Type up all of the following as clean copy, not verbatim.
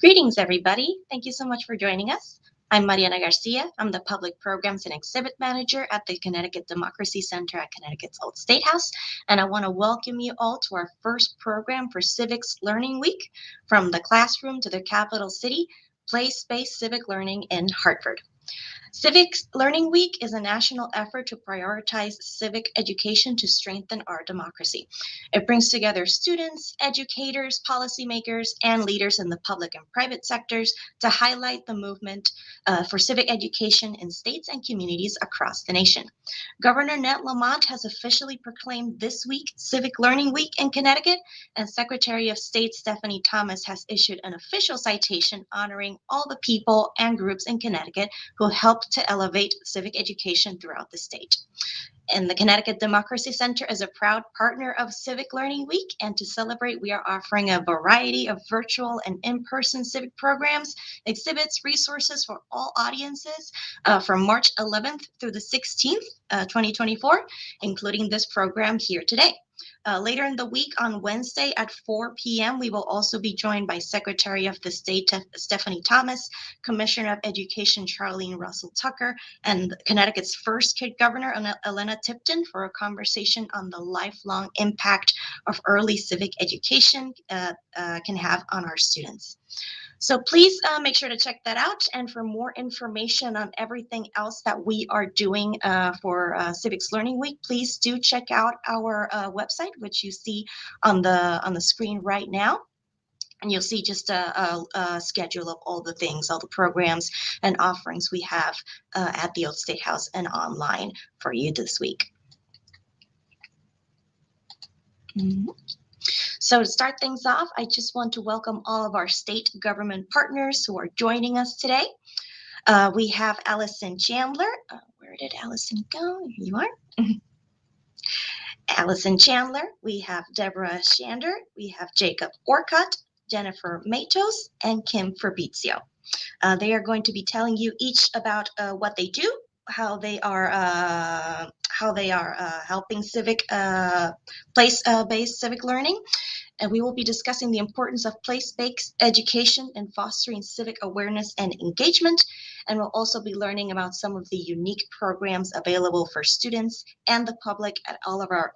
Greetings, everybody. Thank you so much for joining us. I'm Mariana Garcia. I'm the Public Programs and Exhibit Manager at the Connecticut Democracy Center at Connecticut's Old State House, and I want to welcome you all to our first program for Civics Learning Week, From the Classroom to the Capital City, Place-Based Civic Learning in Hartford. Civics Learning Week is a national effort to prioritize civic education to strengthen our democracy. It brings together students, educators, policymakers, and leaders in the public and private sectors to highlight the movement for civic education in states and communities across the nation. Governor Ned Lamont has officially proclaimed this week Civic Learning Week in Connecticut, and Secretary of State Stephanie Thomas has issued an official citation honoring all the people and groups in Connecticut who helped to elevate civic education throughout the state. And the Connecticut Democracy Center is a proud partner of Civic Learning Week, and to celebrate, we are offering a variety of virtual and in-person civic programs, exhibits, resources for all audiences from March 11th through the 16th, 2024, including this program here today. Later in the week on Wednesday at 4 p.m., we will also be joined by Secretary of the State Stephanie Thomas, Commissioner of Education Charlene Russell Tucker, and Connecticut's first kid governor, Elena Tipton, for a conversation on the lifelong impact of early civic education can have on our students. So please make sure to check that out. And for more information on everything else that we are doing for Civics Learning Week, please do check out our website, which you see on the screen right now. And you'll see just a schedule of all the things, all the programs and offerings we have at the Old State House and online for you this week. Mm-hmm. So to start things off, I just want to welcome all of our state government partners who are joining us today. We have Allison Chandler. Where did Allison go? Here you are. Allison Chandler. We have Deborah Shander. We have Jacob Orcutt, Jennifer Matos, and Kim Fabrizio. They are going to be telling you each about what they do, how they are helping civic place-based civic learning. And we will be discussing the importance of place-based education and fostering civic awareness and engagement. And we'll also be learning about some of the unique programs available for students and the public at all of our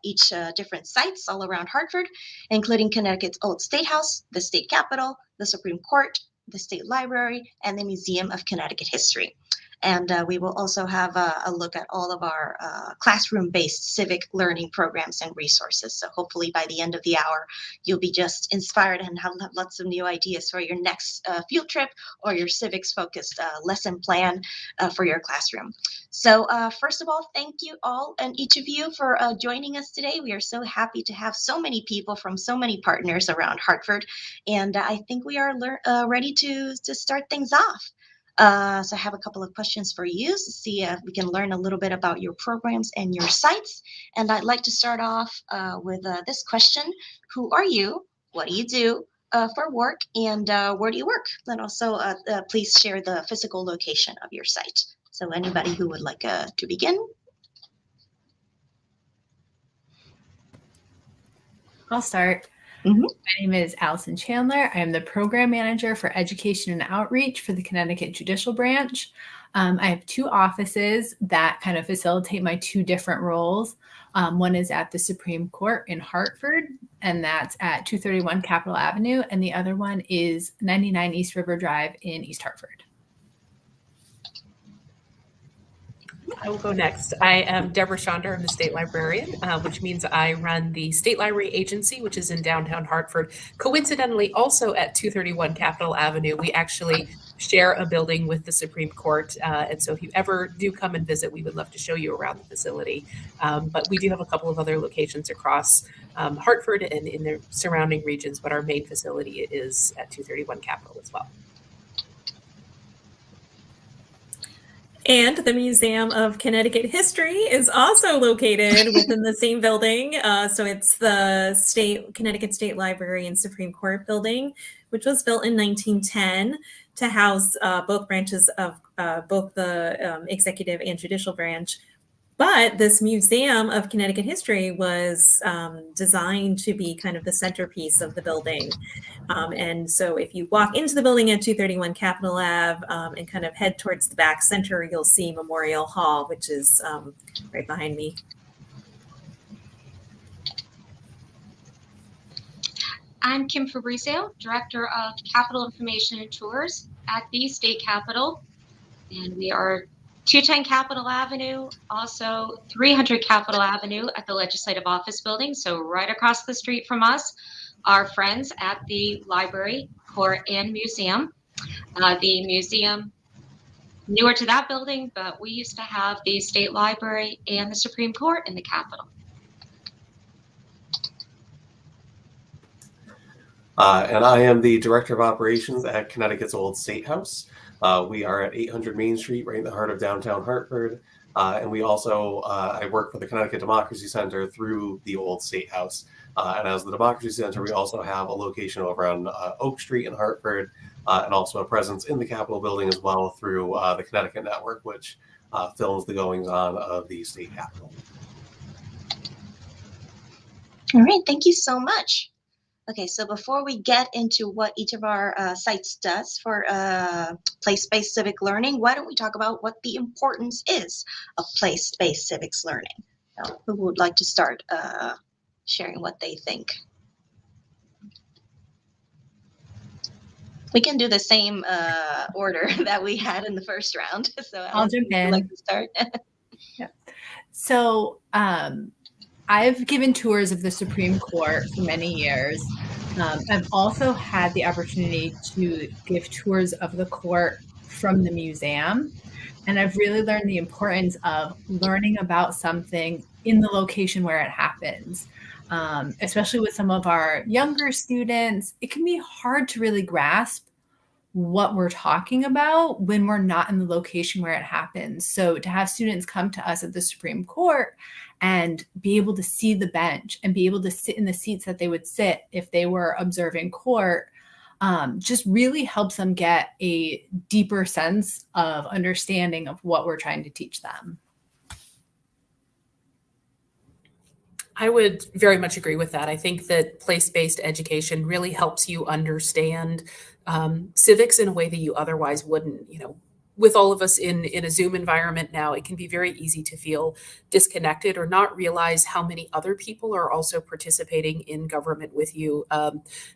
different sites all around Hartford, including Connecticut's Old State House, the State Capitol, the Supreme Court, the State Library, and the Museum of Connecticut History. And we will also have a look at all of our classroom-based civic learning programs and resources. So hopefully by the end of the hour, you'll be just inspired and have lots of new ideas for your next field trip or your civics-focused lesson plan for your classroom. So first of all, thank you all and each of you for joining us today. We are so happy to have so many people from so many partners around Hartford. And I think we are ready to start things off. So I have a couple of questions for you to see if we can learn a little bit about your programs and your sites. And I'd like to start off with this question. Who are you? What do you do for work? And where do you work? And also, please share the physical location of your site. So anybody who would like to begin? I'll start. Mm-hmm. My name is Allison Chandler. I am the Program Manager for Education and Outreach for the Connecticut Judicial Branch. I have two offices that kind of facilitate my two different roles. One is at the Supreme Court in Hartford, and that's at 231 Capitol Avenue, and the other one is 99 East River Drive in East Hartford. I will go next. I am Deborah Shander. I'm the state librarian, which means I run the State Library Agency, which is in downtown Hartford. Coincidentally, also at 231 Capitol Avenue, we actually share a building with the Supreme Court. And so if you ever do come and visit, we would love to show you around the facility. But we do have a couple of other locations across Hartford and in the surrounding regions, but our main facility is at 231 Capitol as well. And the Museum of Connecticut History is also located within the same building. So it's the Connecticut State Library and Supreme Court building, which was built in 1910 to house both branches of both the executive and judicial branch. But this Museum of Connecticut History was designed to be kind of the centerpiece of the building. And so if you walk into the building at 231 Capitol Ave and kind of head towards the back center, you'll see Memorial Hall, which is right behind me. I'm Kim Fabrizio, Director of Capitol Information and Tours at the State Capitol. And we are 210 Capitol Avenue, also 300 Capitol Avenue at the Legislative Office Building. So right across the street from us, our friends at the library, court, and museum. The museum, newer to that building, but we used to have the State Library and the Supreme Court in the Capitol. And I am the Director of Operations at Connecticut's Old State House. We are at 800 Main Street, right in the heart of downtown Hartford. And we also, I work for the Connecticut Democracy Center through the Old State House. And as the Democracy Center, we also have a location over on Oak Street in Hartford, and also a presence in the Capitol building as well through the Connecticut Network, which films the goings-on of the State Capitol. All right, thank you so much. Okay, so before we get into what each of our sites does for place-based civic learning, why don't we talk about what the importance is of place-based civics learning? Now, who would like to start sharing what they think? We can do the same order that we had in the first round. So I'll jump in. Would like to start? Yeah. So I've given tours of the Supreme Court for many years. I've also had the opportunity to give tours of the court from the museum. And I've really learned the importance of learning about something in the location where it happens. Especially with some of our younger students, it can be hard to really grasp what we're talking about when we're not in the location where it happens. So to have students come to us at the Supreme Court and be able to see the bench and be able to sit in the seats that they would sit if they were observing court, just really helps them get a deeper sense of understanding of what we're trying to teach them. I would very much agree with that. I think that place-based education really helps you understand civics in a way that you otherwise wouldn't. You know, with all of us in a Zoom environment now, it can be very easy to feel disconnected or not realize how many other people are also participating in government with you.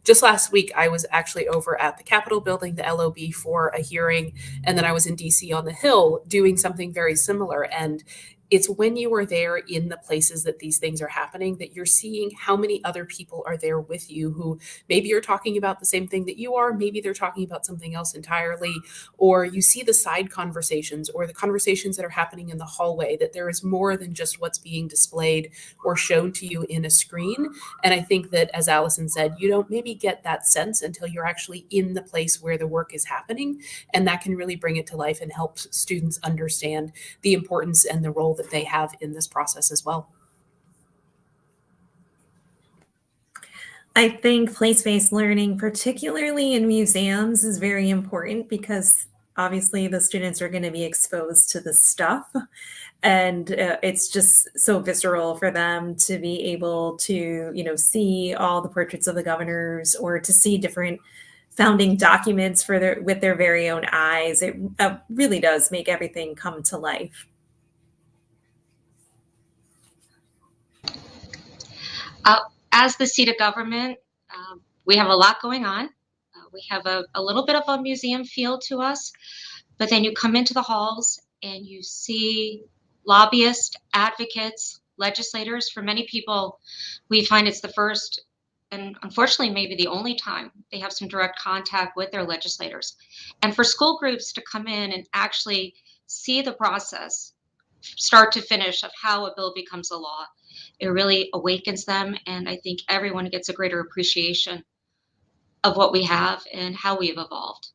Just last week, I was actually over at the Capitol building, the LOB, for a hearing, and then I was in DC on the Hill doing something very similar. And it's when you are there in the places that these things are happening that you're seeing how many other people are there with you who maybe you're talking about the same thing that you are, maybe they're talking about something else entirely, or you see the side conversations or the conversations that are happening in the hallway, that there is more than just what's being displayed or shown to you in a screen. And I think that, as Allison said, you don't maybe get that sense until you're actually in the place where the work is happening. And that can really bring it to life and help students understand the importance and the role that they have in this process as well. I think place-based learning, particularly in museums, is very important because obviously the students are going to be exposed to the stuff, and it's just so visceral for them to be able to, you know, see all the portraits of the governors or to see different founding documents with their very own eyes. It really does make everything come to life. As the seat of government, we have a lot going on. We have a little bit of a museum feel to us, but then you come into the halls and you see lobbyists, advocates, legislators. For many people, we find it's the first and unfortunately maybe the only time they have some direct contact with their legislators. And for school groups to come in and actually see the process, start to finish, of how a bill becomes a law, it really awakens them. And I think everyone gets a greater appreciation of what we have and how we've evolved.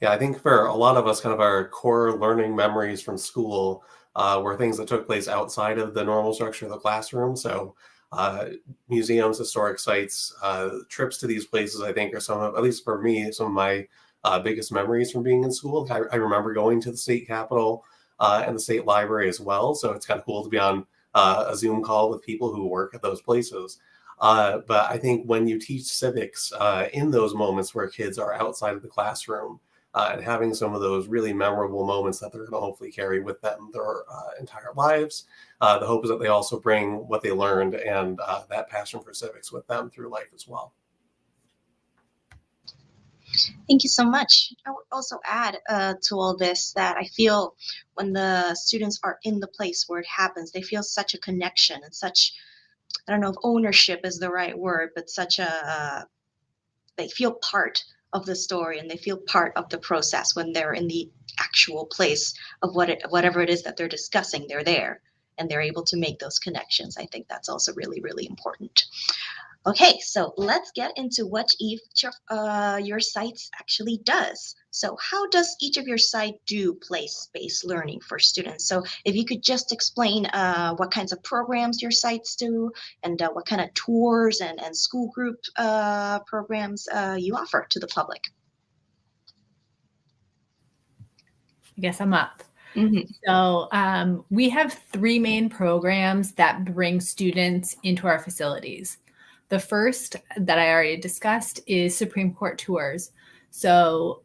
Yeah, I think for a lot of us, kind of our core learning memories from school were things that took place outside of the normal structure of the classroom. So museums, historic sites, trips to these places, I think, are some of, at least for me, some of my biggest memories from being in school. I remember going to the state capitol and the state library as well. So it's kind of cool to be on a Zoom call with people who work at those places. But I think when you teach civics in those moments where kids are outside of the classroom and having some of those really memorable moments that they're going to hopefully carry with them their entire lives, the hope is that they also bring what they learned and that passion for civics with them through life as well. Thank you so much. I would also add to all this that I feel when the students are in the place where it happens, they feel such a connection and such, I don't know if ownership is the right word, but such a, they feel part of the story and they feel part of the process when they're in the actual place of whatever it is that they're discussing. They're there and they're able to make those connections. I think that's also really, really important. Okay, so let's get into what each of your sites actually does. So how does each of your site do place-based learning for students? So if you could just explain what kinds of programs your sites do and what kind of tours and school group programs you offer to the public. I guess I'm up. Mm-hmm. So we have 3 main programs that bring students into our facilities. The first that I already discussed is Supreme Court tours. So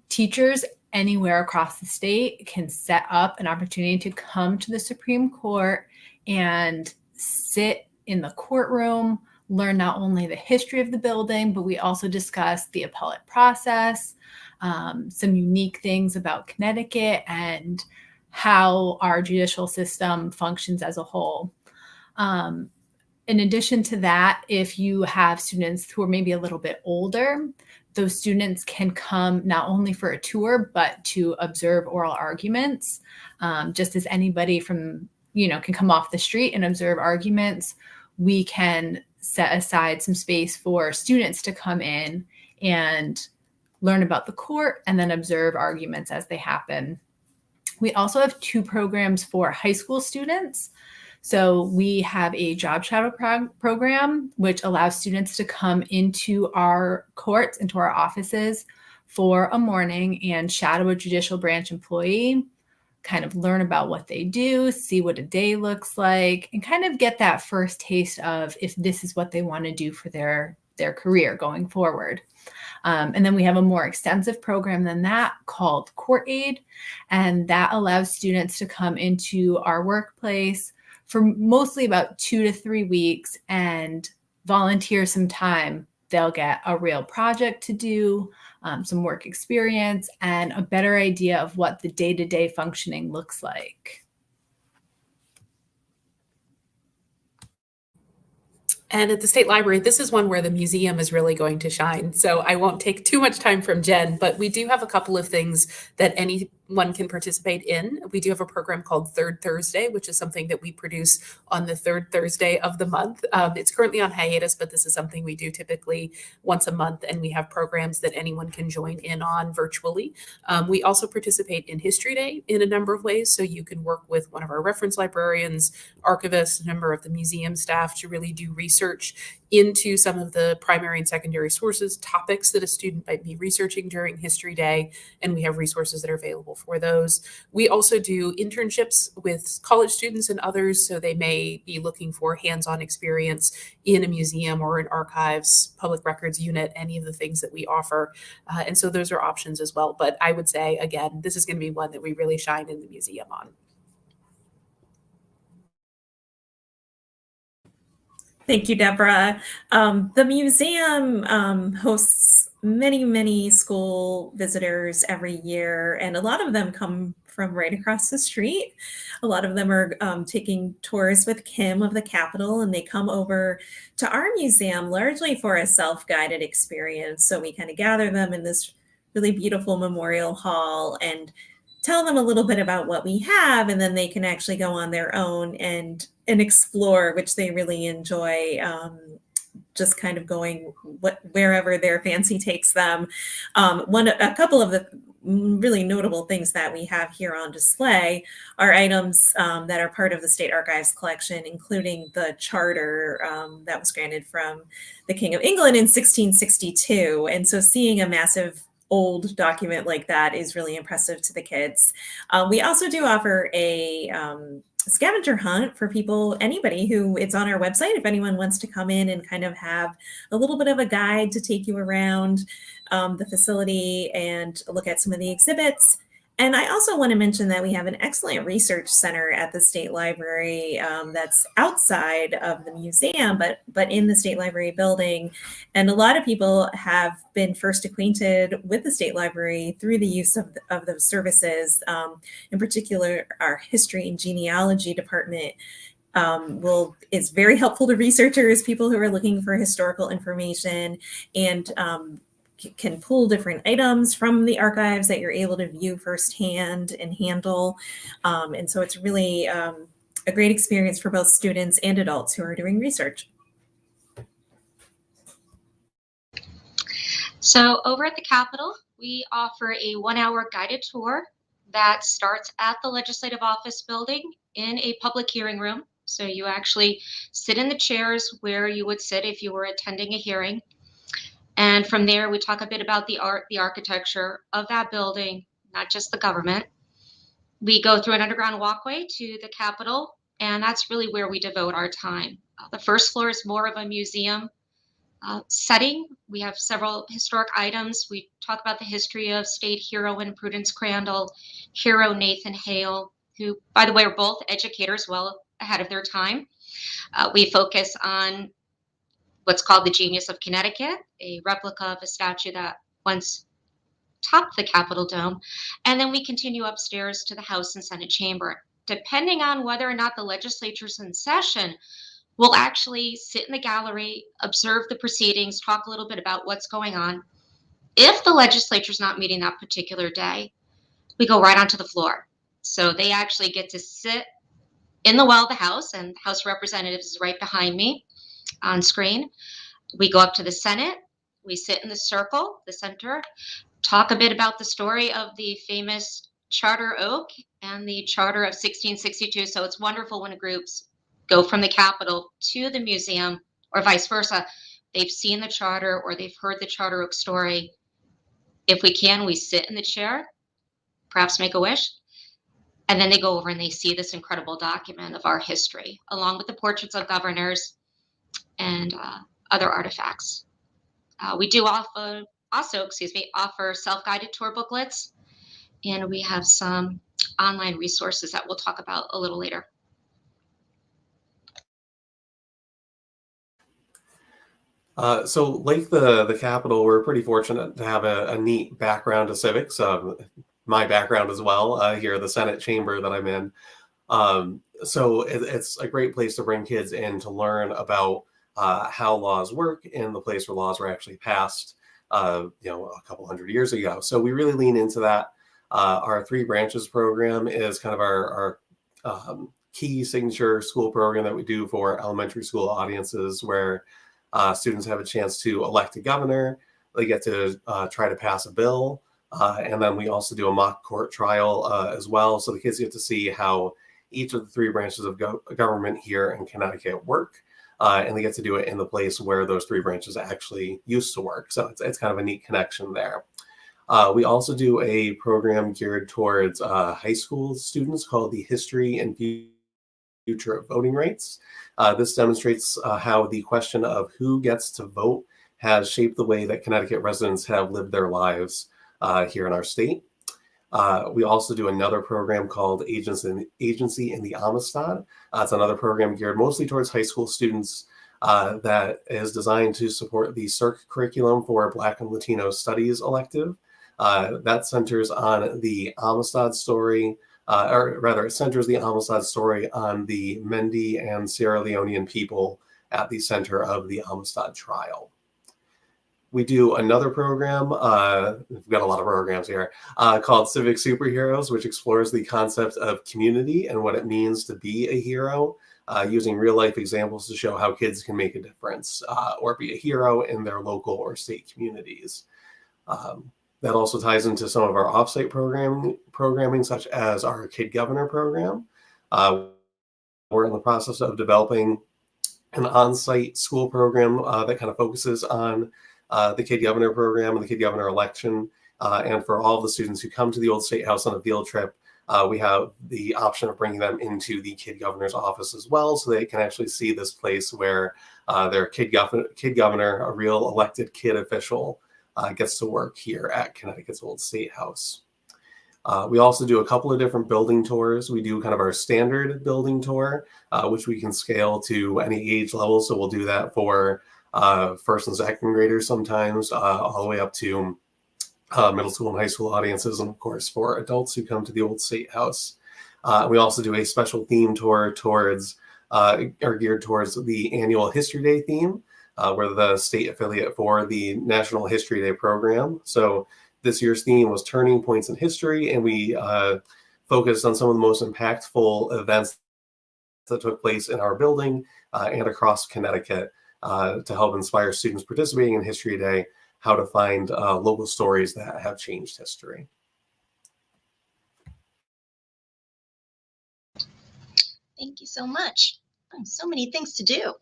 teachers anywhere across the state can set up an opportunity to come to the Supreme Court and sit in the courtroom, learn not only the history of the building, but we also discuss the appellate process, some unique things about Connecticut and how our judicial system functions as a whole. In addition to that, if you have students who are maybe a little bit older, those students can come not only for a tour, but to observe oral arguments, just as anybody from, can come off the street and observe arguments. We can set aside some space for students to come in and learn about the court and then observe arguments as they happen. We also have 2 programs for high school students. So we have a job shadow program, which allows students to come into our courts, into our offices for a morning and shadow a judicial branch employee, kind of learn about what they do, see what a day looks like, and kind of get that first taste of if this is what they want to do for their career going forward. And then we have a more extensive program than that called Court Aid, and that allows students to come into our workplace for mostly about 2 to 3 weeks and volunteer some time. They'll get a real project to do, some work experience, and a better idea of what the day-to-day functioning looks like. And at the State Library, this is one where the museum is really going to shine. So I won't take too much time from Jen, but we do have a couple of things that anyone can participate in. We do have a program called Third Thursday, which is something that we produce on the 3rd Thursday of the month. It's currently on hiatus, but this is something we do typically once a month, and we have programs that anyone can join in on virtually. We also participate in History Day in a number of ways. So you can work with one of our reference librarians, archivists, a number of the museum staff to really do research into some of the primary and secondary sources, topics that a student might be researching during History Day, and we have resources that are available for those. We also do internships with college students and others, so they may be looking for hands-on experience in a museum or an archives, public records unit, any of the things that we offer. And so those are options as well. But I would say, again, this is going to be one that we really shine in the museum on. Thank you, Deborah. The museum hosts many school visitors every year, and a lot of them come from right across the street. A lot of them are taking tours with Kim of the Capitol, and they come over to our museum largely for a self-guided experience. So we kind of gather them in this really beautiful memorial hall and tell them a little bit about what we have, and then they can actually go on their own and explore, which they really enjoy, just kind of going wherever their fancy takes them. A couple of the really notable things that we have here on display are items that are part of the State Archives collection, including the charter that was granted from the King of England in 1662. And so seeing a massive old document like that is really impressive to the kids. We also do offer a scavenger hunt for people, anybody who, it's on our website, if anyone wants to come in and kind of have a little bit of a guide to take you around the facility and look at some of the exhibits. And I also want to mention that we have an excellent research center at the State Library that's outside of the museum, but in the State Library building. And a lot of people have been first acquainted with the State Library through the use of those services. In particular, our history and genealogy department is very helpful to researchers, people who are looking for historical information, and can pull different items from the archives that you're able to view firsthand and handle. And so it's really a great experience for both students and adults who are doing research. So over at the Capitol, we offer a 1-hour guided tour that starts at the Legislative Office building in a public hearing room. So you actually sit in the chairs where you would sit if you were attending a hearing. And from there, we talk a bit about the art, the architecture of that building, not just the government. We go through an underground walkway to the Capitol, and that's really where we devote our time. The first floor is more of a museum setting. We have several historic items. We talk about the history of state heroine Prudence Crandall, hero Nathan Hale, who, by the way, are both educators well ahead of their time. We focus on what's called the Genius of Connecticut, a replica of a statue that once topped the Capitol Dome. And then we continue upstairs to the House and Senate chamber. Depending on whether or not the legislature's in session, we'll actually sit in the gallery, observe the proceedings, talk a little bit about what's going on. If the legislature's not meeting that particular day, we go right onto the floor. So they actually get to sit in the well of the House, and House Representatives is right behind me on screen. We go up to the Senate, we sit in the circle, the center, talk a bit about the story of the famous Charter Oak and the Charter of 1662. So it's wonderful when groups go from the Capitol to the museum or vice versa. They've seen the charter or they've heard the Charter Oak story. If we can, we sit in the chair, perhaps make a wish, and then they go over and they see this incredible document of our history, along with the portraits of governors and other artifacts. We do offer self-guided tour booklets, and we have some online resources that we'll talk about a little later. So like the Capitol, we're pretty fortunate to have a neat background to civics. My background as well, here the Senate chamber that I'm in. So it's a great place to bring kids in to learn about how laws work in the place where laws were actually passed, a couple hundred years ago. So we really lean into that. Our 3 branches program is kind of our key signature school program that we do for elementary school audiences, where students have a chance to elect a governor. They get to try to pass a bill. And then we also do a mock court trial as well. So the kids get to see how each of the 3 branches of government here in Connecticut work. And they get to do it in the place where those 3 branches actually used to work. So it's kind of a neat connection there. We also do a program geared towards high school students called the History and Future of Voting Rights. This demonstrates how the question of who gets to vote has shaped the way that Connecticut residents have lived their lives here in our state. We also do another program called Agency in the Amistad. It's another program geared mostly towards high school students that is designed to support the CERC curriculum for Black and Latino Studies elective. That centers on the Amistad story, or rather it centers the Amistad story on the Mende and Sierra Leonean people at the center of the Amistad trial. We do another program, we've got a lot of programs here, called Civic Superheroes, which explores the concept of community and what it means to be a hero, using real life examples to show how kids can make a difference or be a hero in their local or state communities. That also ties into some of our offsite programming, such as our Kid Governor program. We're in the process of developing an on-site school program that kind of focuses on the Kid Governor program and the Kid Governor election. And for all of the students who come to the Old State House on a field trip, we have the option of bringing them into the kid governor's office as well, so they can actually see this place where their kid governor, a real elected kid official, gets to work here at Connecticut's Old State House. We also do a couple of different building tours. We do kind of our standard building tour, which we can scale to any age level. So we'll do that for first and second graders sometimes, all the way up to middle school and high school audiences, and of course for adults who come to the Old State House. We also do a special theme tour towards, or geared towards the annual History Day theme. We're the state affiliate for the National History Day program. So this year's theme was Turning Points in History, and we focused on some of the most impactful events that took place in our building and across Connecticut to help inspire students participating in History Day how to find local stories that have changed history. Thank you so much. So many things to do.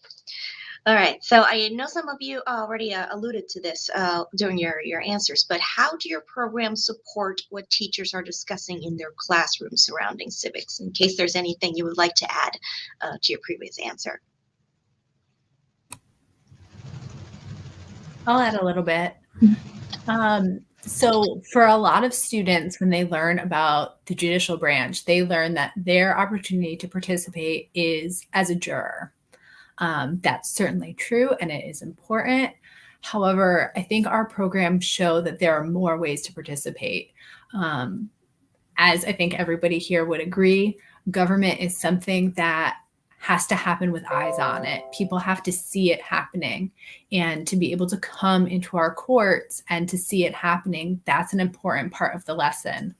All right, so I know some of you already alluded to this during your answers, but how do your programs support what teachers are discussing in their classrooms surrounding civics, in case there's anything you would like to add to your previous answer? I'll add a little bit. So for a lot of students, when they learn about the judicial branch, they learn that their opportunity to participate is as a juror. That's certainly true, and it is important. However, I think our programs show that there are more ways to participate. As I think everybody here would agree, government is something that has to happen with eyes on it. People have to see it happening, and to be able to come into our courts and to see it happening, that's an important part of the lesson.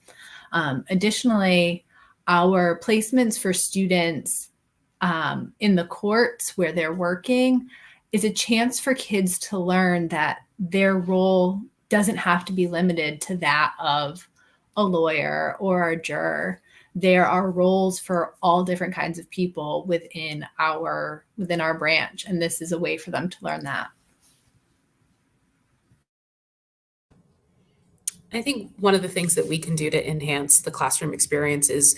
Additionally, our placements for students in the courts where they're working is a chance for kids to learn that their role doesn't have to be limited to that of a lawyer or a juror. There are roles for all different kinds of people within our branch, and this is a way for them to learn that. I think one of the things that we can do to enhance the classroom experience is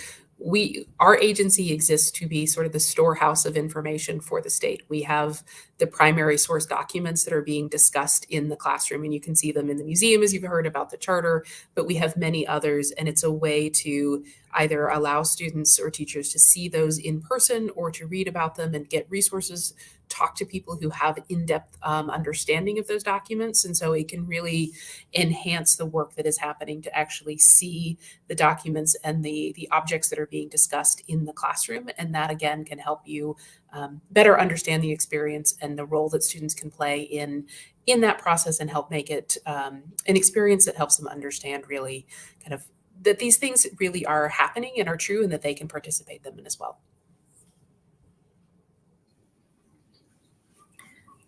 our agency exists to be sort of the storehouse of information for the state. We have the primary source documents that are being discussed in the classroom, and you can see them in the museum, as you've heard about the charter, but we have many others, and it's a way to either allow students or teachers to see those in person or to read about them and get resources, talk to people who have in-depth understanding of those documents. And so it can really enhance the work that is happening to actually see the documents and the objects that are being discussed in the classroom. And that, again, can help you better understand the experience and the role that students can play in that process, and help make it an experience that helps them understand really kind of that these things really are happening and are true, and that they can participate in them as well.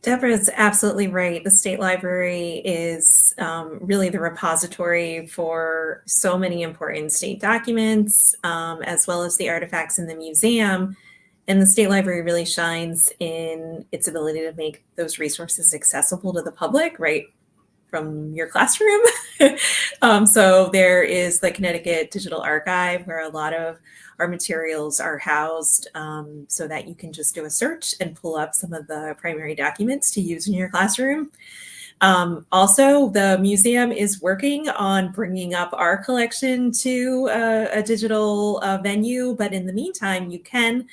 Deborah is absolutely right. The State Library is really the repository for so many important state documents, as well as the artifacts in the museum. And the State Library really shines in its ability to make those resources accessible to the public right from your classroom. So there is the Connecticut Digital Archive, where a lot of our materials are housed, so that you can just do a search and pull up some of the primary documents to use in your classroom. Also, the museum is working on bringing up our collection to a digital venue, but in the meantime, you can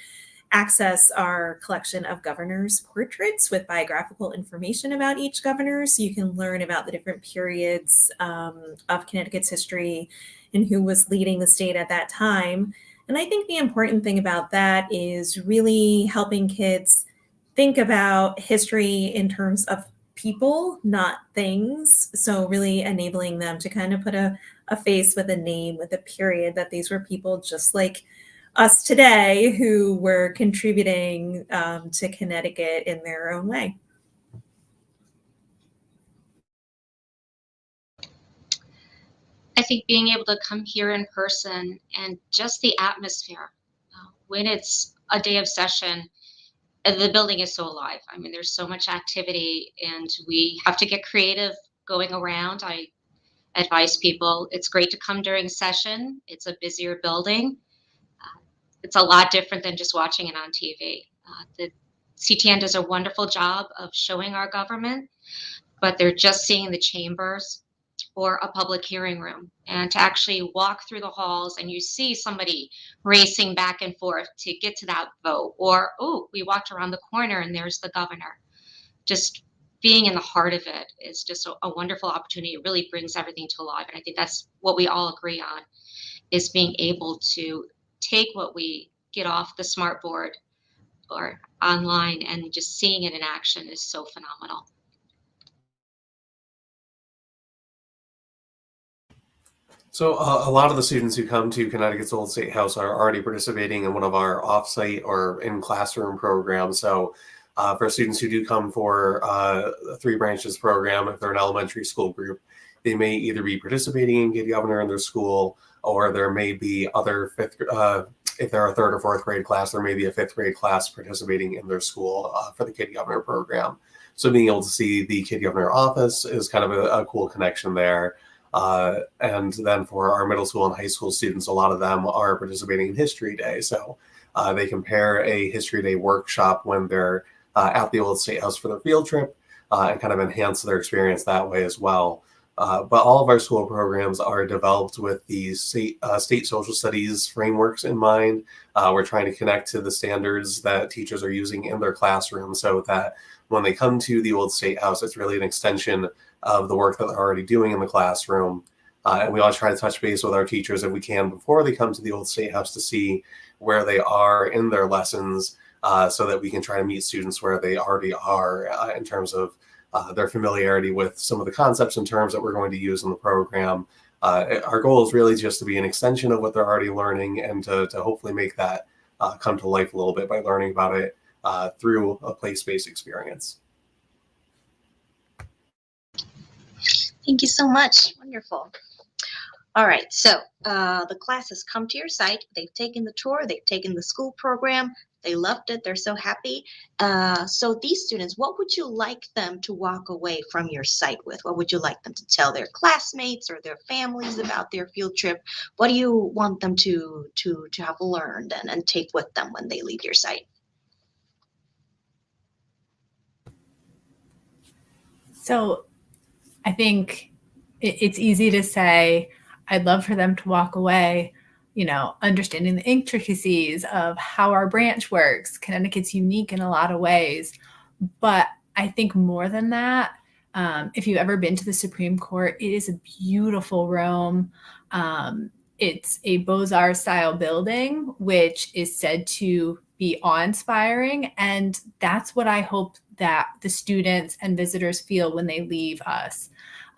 access our collection of governors' portraits with biographical information about each governor, so you can learn about the different periods of Connecticut's history and who was leading the state at that time. And I think the important thing about that is really helping kids think about history in terms of people, not things. So really enabling them to kind of put a face with a name, with a period, that these were people just like us today who were contributing to Connecticut in their own way. I think being able to come here in person and just the atmosphere, when it's a day of session, the building is so alive. I mean, there's so much activity, and we have to get creative going around. I advise people it's great to come during session. It's a busier building. It's a lot different than just watching it on TV. The CTN does a wonderful job of showing our government, but they're just seeing the chambers or a public hearing room. And to actually walk through the halls and you see somebody racing back and forth to get to that vote, or, oh, we walked around the corner and there's the governor. Just being in the heart of it is just a wonderful opportunity. It really brings everything to life. And I think that's what we all agree on, is being able to take what we get off the smart board or online and just seeing it in action is so phenomenal. So a lot of the students who come to Connecticut's Old State House are already participating in one of our offsite or in classroom programs. So for students who do come for a 3 branches program, if they're an elementary school group, they may either be participating in Kid Governor in their school, or there may be other if they're a 3rd or 4th grade class, there may be a 5th grade class participating in their school for the Kid Governor program. So being able to see the Kid Governor office is kind of a cool connection there. And then for our middle school and high school students, a lot of them are participating in History Day. So they can pair a History Day workshop when they're at the Old State House for their field trip and kind of enhance their experience that way as well. But all of our school programs are developed with the state social studies frameworks in mind. We're trying to connect to the standards that teachers are using in their classroom so that when they come to the Old State House, it's really an extension of the work that they're already doing in the classroom. And we always try to touch base with our teachers if we can before they come to the Old State House to see where they are in their lessons so that we can try to meet students where they already are in terms of their familiarity with some of the concepts and terms that we're going to use in the program. Our goal is really just to be an extension of what they're already learning and to hopefully make that come to life a little bit by learning about it through a place-based experience. Thank you so much. Wonderful. All right, so the class has come to your site. They've taken the tour. They've taken the school program. They loved it. They're so happy. So these students, what would you like them to walk away from your site with? What would you like them to tell their classmates or their families about their field trip? What do you want them to have learned and take with them when they leave your site? So I think it's easy to say, I'd love for them to walk away, understanding the intricacies of how our branch works. Connecticut's unique in a lot of ways. But I think more than that, if you've ever been to the Supreme Court, it is a beautiful room. It's a Beaux-Arts style building, which is said to be awe-inspiring. And that's what I hope that the students and visitors feel when they leave us,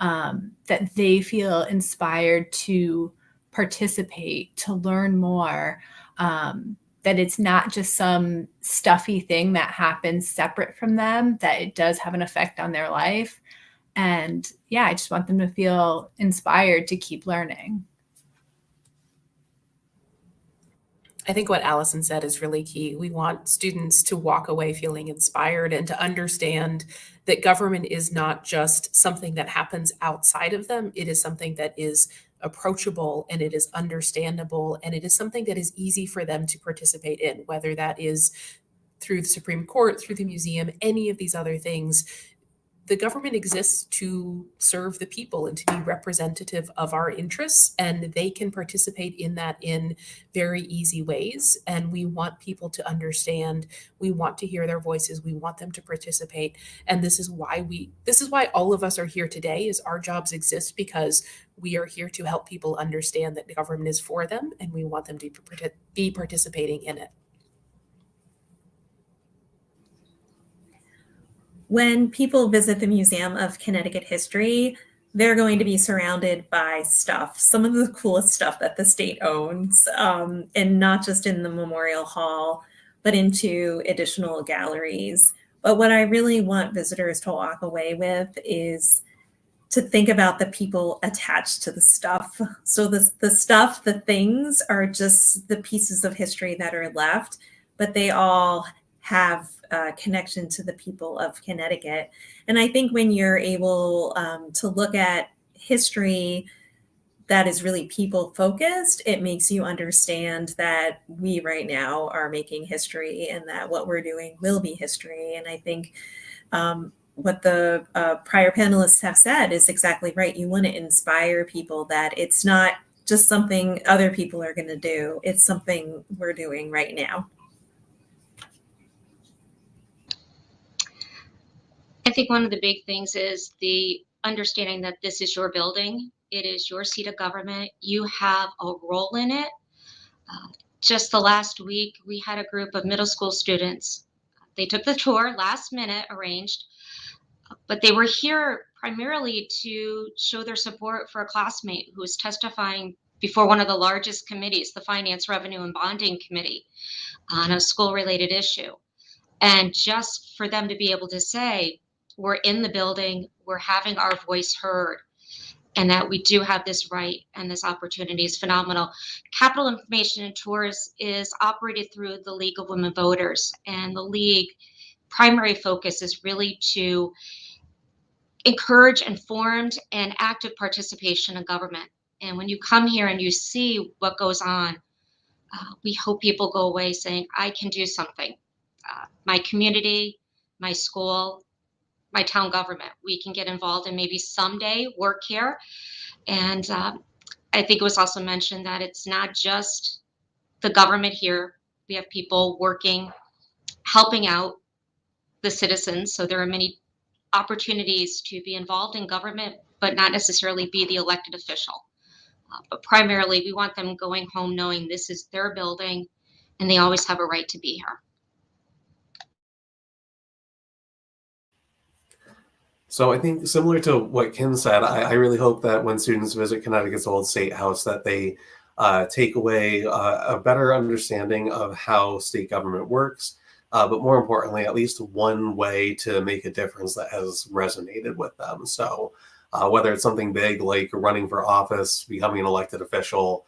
that they feel inspired to participate, to learn more, that it's not just some stuffy thing that happens separate from them, that it does have an effect on their life. And yeah, I just want them to feel inspired to keep learning. I think what Allison said is really key. We want students to walk away feeling inspired and to understand that government is not just something that happens outside of them. It is something that is approachable and it is understandable and it is something that is easy for them to participate in, whether that is through the Supreme Court, through the museum, any of these other things. The government exists to serve the people and to be representative of our interests, and they can participate in that in very easy ways. And we want people to understand, we want to hear their voices, we want them to participate. And this is why all of us are here today, is our jobs exist because we are here to help people understand that the government is for them and we want them to be participating in it. When people visit the Museum of Connecticut History, they're going to be surrounded by stuff, some of the coolest stuff that the state owns, and not just in the Memorial Hall, but into additional galleries. But what I really want visitors to walk away with is to think about the people attached to the stuff. So the stuff, the things are just the pieces of history that are left, but they all have a connection to the people of Connecticut. And I think when you're able to look at history that is really people focused, it makes you understand that we right now are making history and that what we're doing will be history. And I think what the prior panelists have said is exactly right. You want to inspire people that it's not just something other people are going to do. It's something we're doing right now. I think one of the big things is the understanding that this is your building. It is your seat of government. You have a role in it. Just the last week, we had a group of middle school students. They took the tour last minute, arranged, but they were here primarily to show their support for a classmate who was testifying before one of the largest committees, the Finance, Revenue, and Bonding Committee, on a school-related issue. And just for them to be able to say, we're in the building, we're having our voice heard, and that we do have this right and this opportunity is phenomenal. Capital Information and Tours is operated through the League of Women Voters, and the League primary focus is really to encourage informed and active participation in government. And when you come here and you see what goes on, we hope people go away saying, I can do something. My community, my school, my town government, we can get involved and maybe someday work here. And I think it was also mentioned that it's not just the government here. We have people working, helping out the citizens. So there are many opportunities to be involved in government, but not necessarily be the elected official. But primarily, we want them going home knowing this is their building and they always have a right to be here. So I think similar to what Kim said, I really hope that when students visit Connecticut's Old State House, that they take away a better understanding of how state government works, but more importantly, at least one way to make a difference that has resonated with them. So whether it's something big like running for office, becoming an elected official,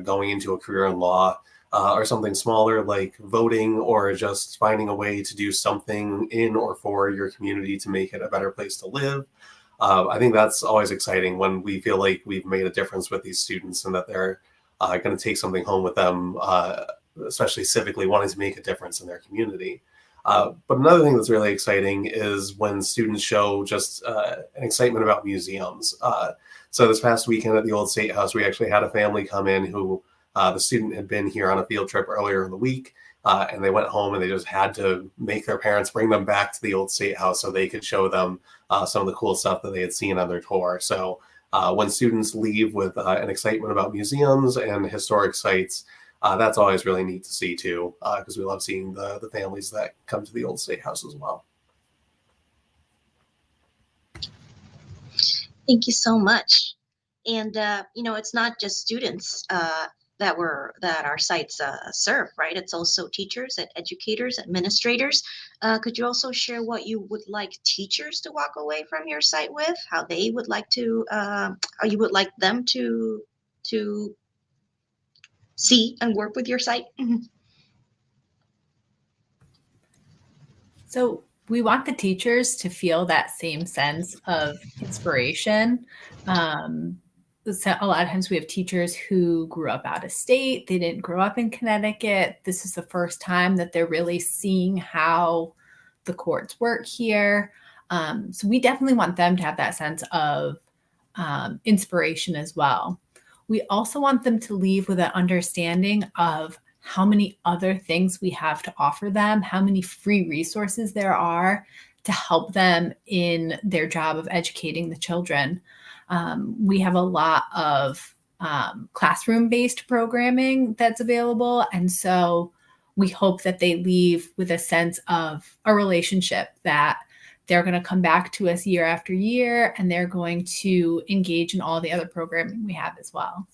going into a career in law, or something smaller like voting, or just finding a way to do something in or for your community to make it a better place to live. I think that's always exciting when we feel like we've made a difference with these students and that they're going to take something home with them, especially civically wanting to make a difference in their community. But another thing that's really exciting is when students show just an excitement about museums. So this past weekend at the Old State House, we actually had a family come in who the student had been here on a field trip earlier in the week, and they went home and they just had to make their parents bring them back to the Old State House so they could show them some of the cool stuff that they had seen on their tour. So when students leave with an excitement about museums and historic sites, that's always really neat to see too, because we love seeing the families that come to the Old State House as well. Thank you so much. And it's not just students that our sites serve, right? It's also teachers and educators, administrators. Could you also share what you would like teachers to walk away from your site with? How they would like to, how you would like them to see and work with your site? So we want the teachers to feel that same sense of inspiration. So a lot of times we have teachers who grew up out of state. They didn't grow up in Connecticut. This is the first time that they're really seeing how the courts work here. So we definitely want them to have that sense of inspiration as well. We also want them to leave with an understanding of how many other things we have to offer them, how many free resources there are to help them in their job of educating the children. We have a lot of classroom-based programming that's available. And so we hope that they leave with a sense of a relationship that they're going to come back to us year after year, and they're going to engage in all the other programming we have as well.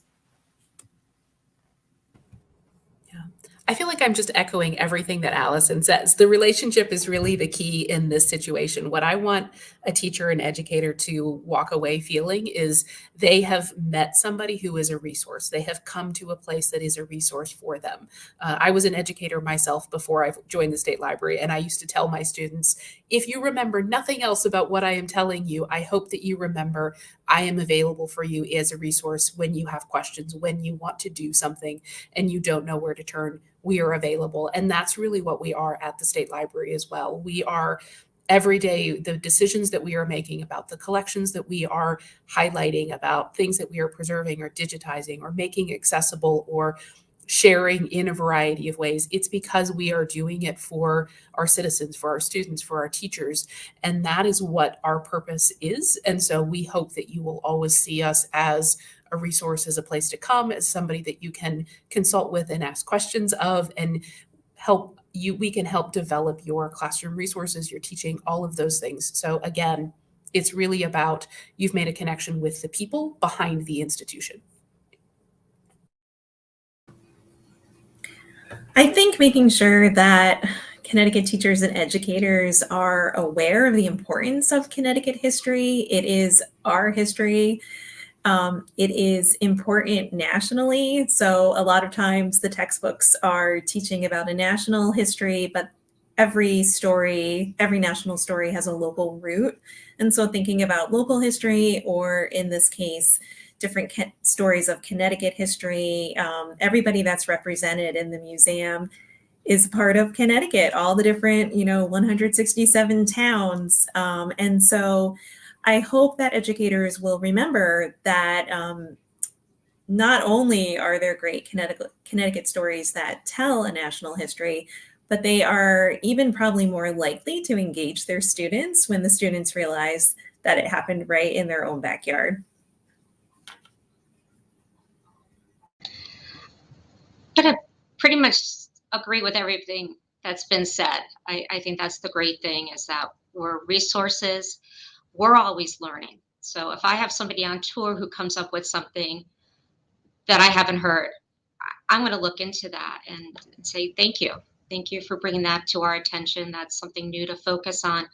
I feel like I'm just echoing everything that Allison says. The relationship is really the key in this situation. What I want a teacher and educator to walk away feeling is they have met somebody who is a resource. They have come to a place that is a resource for them. I was an educator myself before I joined the state library, and I used to tell my students, if you remember nothing else about what I am telling you, I hope that you remember I am available for you as a resource when you have questions, when you want to do something and you don't know where to turn. We are available. And that's really what we are at the state library as well. We are every day, the decisions that we are making about the collections that we are highlighting, about things that we are preserving or digitizing or making accessible or sharing in a variety of ways, it's because we are doing it for our citizens, for our students, for our teachers. And that is what our purpose is. And so we hope that you will always see us as a resource, as a place to come, as somebody that you can consult with and ask questions of, and help you. We can help develop your classroom resources, your teaching, all of those things. So again, it's really about you've made a connection with the people behind the institution. I think making sure that Connecticut teachers and educators are aware of the importance of Connecticut history. It is our history. It is important nationally. So a lot of times the textbooks are teaching about a national history, but every national story has a local root. And so thinking about local history, or in this case, different stories of Connecticut history, everybody that's represented in the museum is part of Connecticut, all the different, 167 towns. And so I hope that educators will remember that not only are there great Connecticut stories that tell a national history, but they are even probably more likely to engage their students when the students realize that it happened right in their own backyard. I pretty much agree with everything that's been said. I think that's the great thing, is that we're resources. We're always learning. So if I have somebody on tour who comes up with something that I haven't heard, I'm going to look into that and say, thank you. Thank you for bringing that to our attention. That's something new to focus on.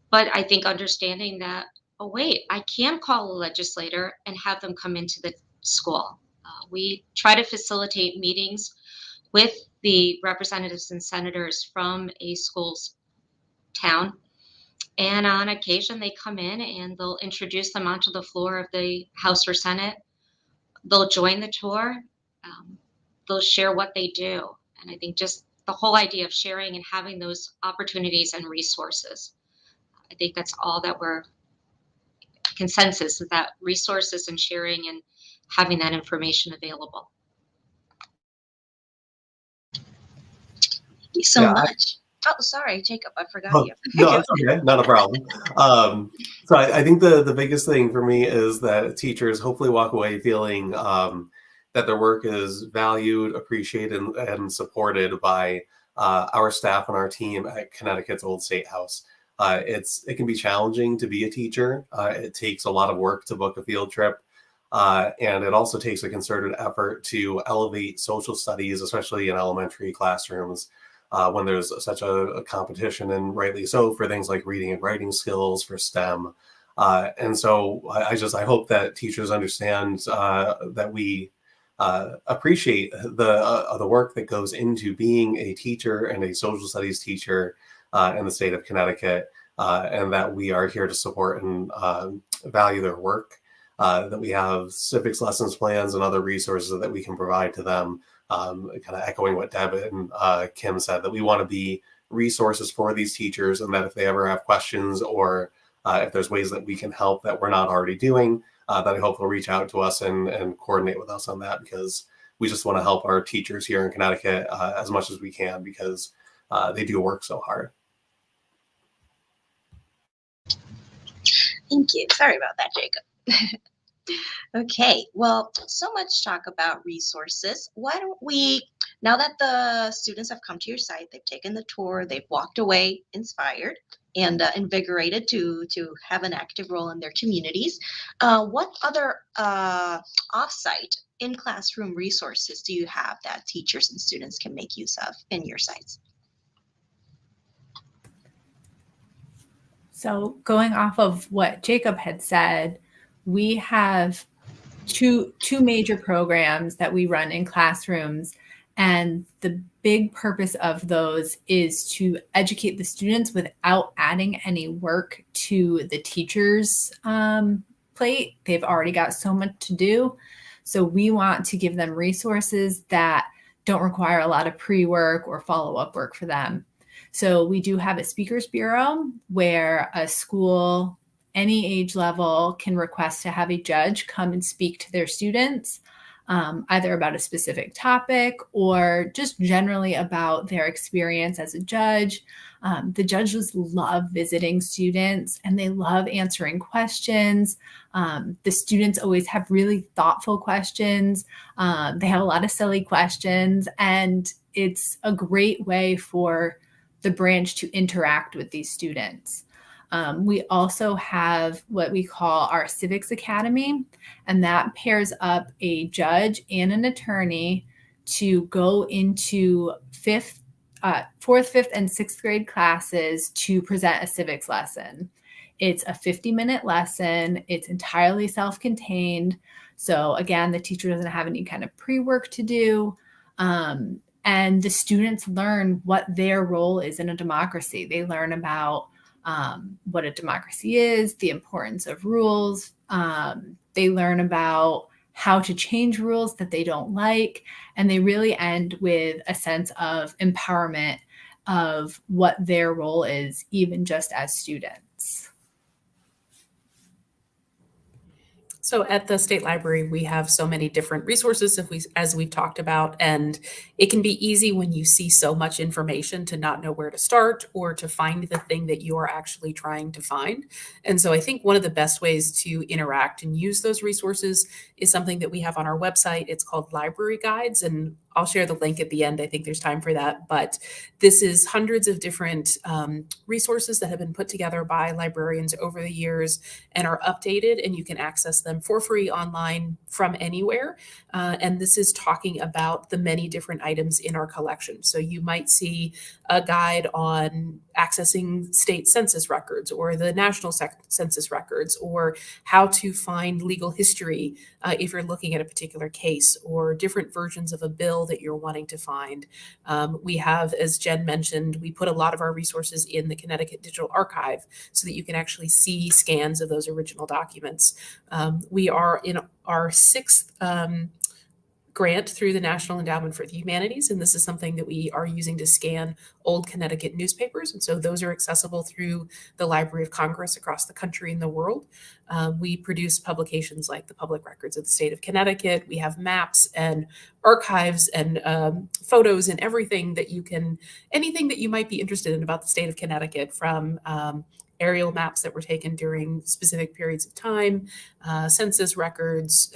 But I think understanding that, oh, wait, I can call a legislator and have them come into the school. We try to facilitate meetings with the representatives and senators from a school's town. And on occasion, they come in and they'll introduce them onto the floor of the House or Senate. They'll join the tour. They'll share what they do. And I think just the whole idea of sharing and having those opportunities and resources, I think that's all that we're consensus, is that resources and sharing and having that information available. Thank you so much. Oh, sorry, Jacob, I forgot you. No, that's okay. Not a problem. So I think the biggest thing for me is that teachers hopefully walk away feeling that their work is valued, appreciated, and supported by our staff and our team at Connecticut's Old State House. It can be challenging to be a teacher. It takes a lot of work to book a field trip. And it also takes a concerted effort to elevate social studies, especially in elementary classrooms, when there's such a competition, and rightly so, for things like reading and writing skills, for STEM. And so I hope that teachers understand that we appreciate the work that goes into being a teacher and a social studies teacher in the state of Connecticut, and that we are here to support and value their work. That we have civics lessons plans and other resources that we can provide to them, kind of echoing what Deb and Kim said, that we want to be resources for these teachers, and that if they ever have questions, or if there's ways that we can help that we're not already doing, that I hope they'll reach out to us and coordinate with us on that, because we just want to help our teachers here in Connecticut as much as we can, because they do work so hard. Thank you. Sorry about that, Jacob. Okay, well, so much talk about resources. Why don't we, now that the students have come to your site, they've taken the tour, they've walked away inspired and invigorated to have an active role in their communities, what other off-site in-classroom resources do you have that teachers and students can make use of in your sites? So going off of what Jacob had said, we have two major programs that we run in classrooms. And the big purpose of those is to educate the students without adding any work to the teachers' plate. They've already got so much to do. So we want to give them resources that don't require a lot of pre-work or follow-up work for them. So we do have a speakers bureau where a school, any age level, can request to have a judge come and speak to their students, either about a specific topic or just generally about their experience as a judge. The judges love visiting students and they love answering questions. The students always have really thoughtful questions. They have a lot of silly questions, and it's a great way for the branch to interact with these students. We also have what we call our Civics Academy, and that pairs up a judge and an attorney to go into fourth, fifth, and sixth grade classes to present a civics lesson. It's a 50-minute lesson. It's entirely self-contained. So again, the teacher doesn't have any kind of pre-work to do. And the students learn what their role is in a democracy. They learn about what a democracy is, the importance of rules. They learn about how to change rules that they don't like. And they really end with a sense of empowerment of what their role is, even just as students. So at the State Library, we have so many different resources, as we've talked about, and it can be easy when you see so much information to not know where to start or to find the thing that you are actually trying to find. And so I think one of the best ways to interact and use those resources is something that we have on our website. It's called Library Guides, and I'll share the link at the end. I think there's time for that. But this is hundreds of different resources that have been put together by librarians over the years and are updated, and you can access them for free online from anywhere. And this is talking about the many different items in our collection. So you might see a guide on accessing state census records or the national census records, or how to find legal history if you're looking at a particular case, or different versions of a bill that you're wanting to find. We have, as Jen mentioned, we put a lot of our resources in the Connecticut Digital Archive so that you can actually see scans of those original documents. We are in our sixth grant through the National Endowment for the Humanities, and this is something that we are using to scan old Connecticut newspapers, and so those are accessible through the Library of Congress across the country and the world. We produce publications like the Public Records of the State of Connecticut. We have maps and archives and photos and everything that anything that you might be interested in about the state of Connecticut, from aerial maps that were taken during specific periods of time, census records,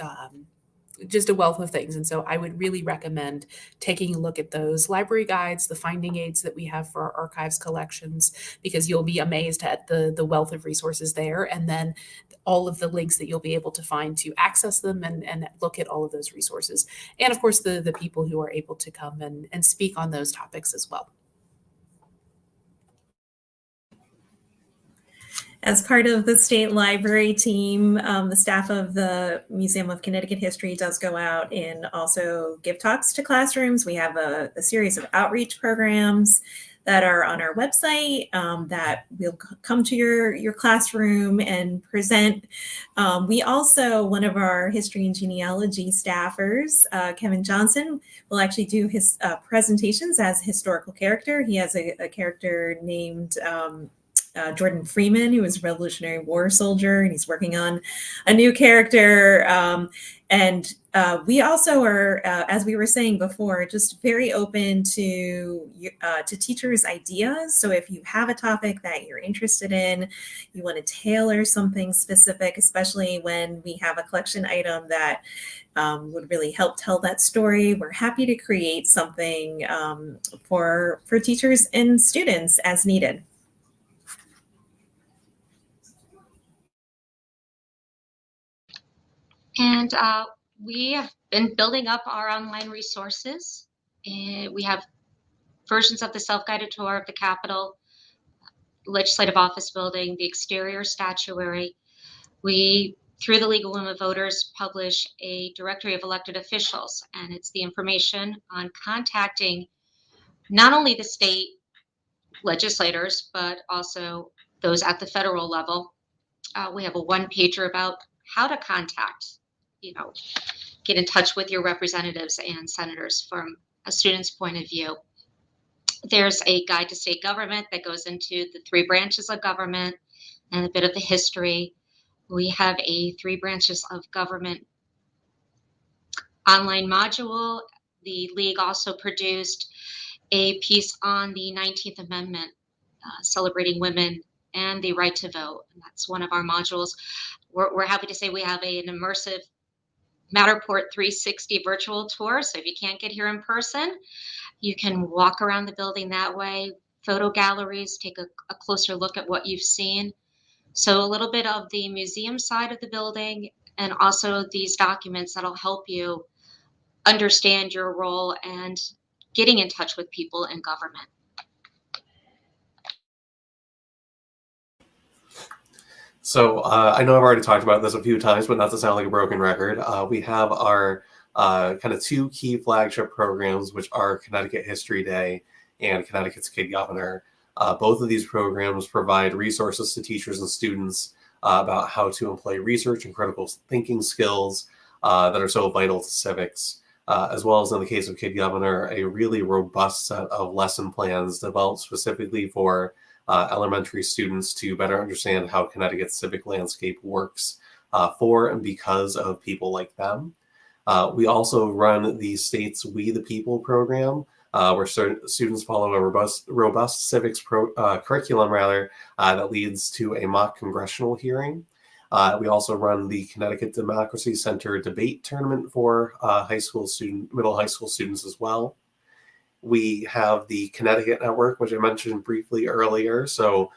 just a wealth of things. And so I would really recommend taking a look at those library guides, the finding aids that we have for our archives collections, because you'll be amazed at the wealth of resources there. And then all of the links that you'll be able to find to access them and look at all of those resources. And of course, the people who are able to come and speak on those topics as well. As part of the State Library team, the staff of the Museum of Connecticut History does go out and also give talks to classrooms. We have a series of outreach programs that are on our website that will come to your classroom and present. We also, one of our history and genealogy staffers, Kevin Johnson, will actually do his presentations as a historical character. He has a character named Jordan Freeman, who was a Revolutionary War soldier, and he's working on a new character. And we also are, as we were saying before, just very open to teachers' ideas. So if you have a topic that you're interested in, you want to tailor something specific, especially when we have a collection item that would really help tell that story, we're happy to create something for teachers and students as needed. And we have been building up our online resources. We have versions of the self-guided tour of the Capitol, Legislative Office Building, the exterior statuary. We, through the League of Women Voters, publish a directory of elected officials, and it's the information on contacting not only the state legislators, but also those at the federal level. We have a one-pager about how to contact, get in touch with your representatives and senators from a student's point of view. There's a guide to state government that goes into the 3 branches of government and a bit of the history. We have a 3 branches of government online module. The League also produced a piece on the 19th Amendment, celebrating women and the right to vote. And that's one of our modules. We're happy to say we have an immersive Matterport 360 virtual tour. So if you can't get here in person, you can walk around the building that way, photo galleries, take a closer look at what you've seen. So a little bit of the museum side of the building, and also these documents that'll help you understand your role and getting in touch with people in government. So I know I've already talked about this a few times, but not to sound like a broken record. We have our kind of 2 key flagship programs, which are Connecticut History Day and Connecticut's Kid Governor. Both of these programs provide resources to teachers and students about how to employ research and critical thinking skills that are so vital to civics, as well as in the case of Kid Governor, a really robust set of lesson plans developed specifically for elementary students to better understand how Connecticut's civic landscape works for and because of people like them. We also run the state's We the People program, where students follow a robust civics curriculum that leads to a mock congressional hearing. We also run the Connecticut Democracy Center debate tournament for middle high school students as well. We have the Connecticut Network, which I mentioned briefly earlier. So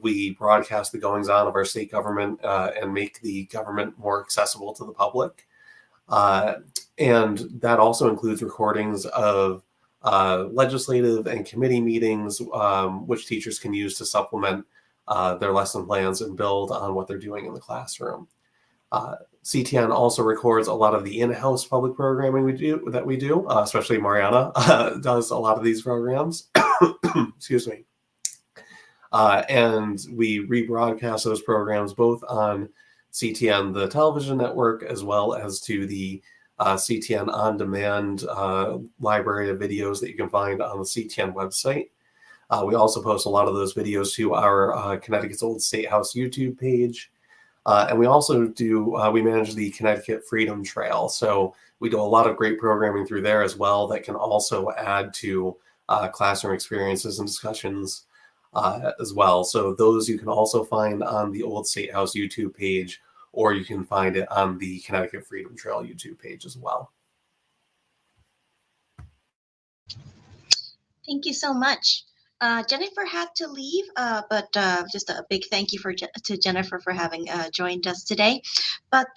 we broadcast the goings-on of our state government and make the government more accessible to the public. And that also includes recordings of legislative and committee meetings, which teachers can use to supplement their lesson plans and build on what they're doing in the classroom. CTN also records a lot of the in-house public programming we do, especially Mariana does a lot of these programs. Excuse me. And we rebroadcast those programs both on CTN, the television network, as well as to the CTN on-demand library of videos that you can find on the CTN website. We also post a lot of those videos to our Connecticut's Old State House YouTube page. And we also we manage the Connecticut Freedom Trail. So we do a lot of great programming through there as well that can also add to classroom experiences and discussions as well. So those you can also find on the Old State House YouTube page, or you can find it on the Connecticut Freedom Trail YouTube page as well. Thank you so much. Jennifer had to leave, but just a big thank you to Jennifer for having joined us today. But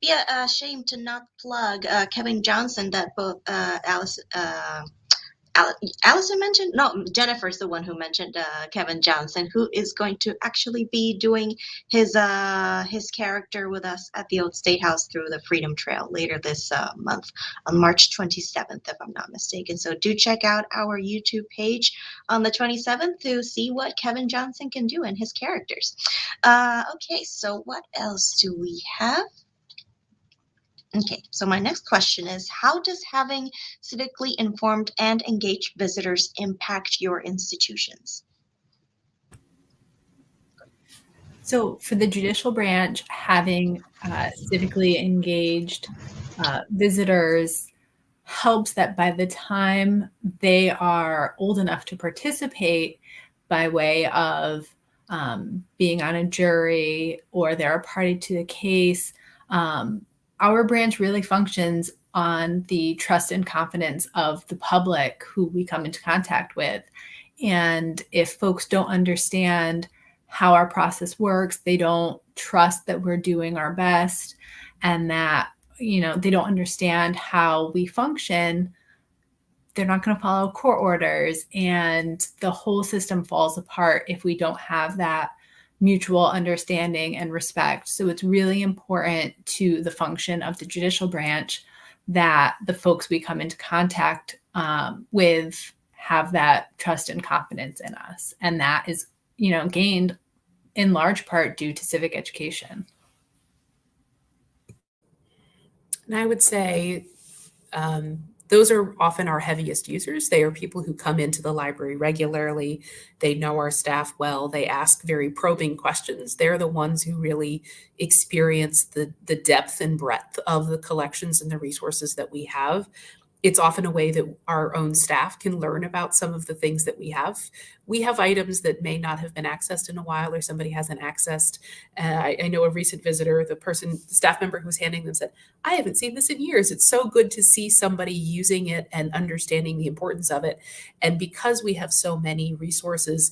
be a shame to not plug Kevin Johnson that both Allison mentioned. No, Jennifer's the one who mentioned Kevin Johnson, who is going to actually be doing his character with us at the Old State House through the Freedom Trail later this month on March 27th, if I'm not mistaken. So do check out our YouTube page on the 27th to see what Kevin Johnson can do in his characters. Okay, so what else do we have? Okay, so my next question is, how does having civically informed and engaged visitors impact your institutions? So for the judicial branch, having civically engaged visitors helps that by the time they are old enough to participate by way of being on a jury or they're a party to the case, our branch really functions on the trust and confidence of the public who we come into contact with. And if folks don't understand how our process works, they don't trust that we're doing our best, and that, they don't understand how we function, they're not going to follow court orders, and the whole system falls apart if we don't have that mutual understanding and respect. So it's really important to the function of the judicial branch that the folks we come into contact with have that trust and confidence in us. And that is, gained in large part due to civic education. And I would say those are often our heaviest users. They are people who come into the library regularly. They know our staff well. They ask very probing questions. They're the ones who really experience the depth and breadth of the collections and the resources that we have. It's often a way that our own staff can learn about some of the things that we have. We have items that may not have been accessed in a while, or somebody hasn't accessed. I know a recent visitor, the staff member who was handing them said, I haven't seen this in years. It's so good to see somebody using it and understanding the importance of it. And because we have so many resources,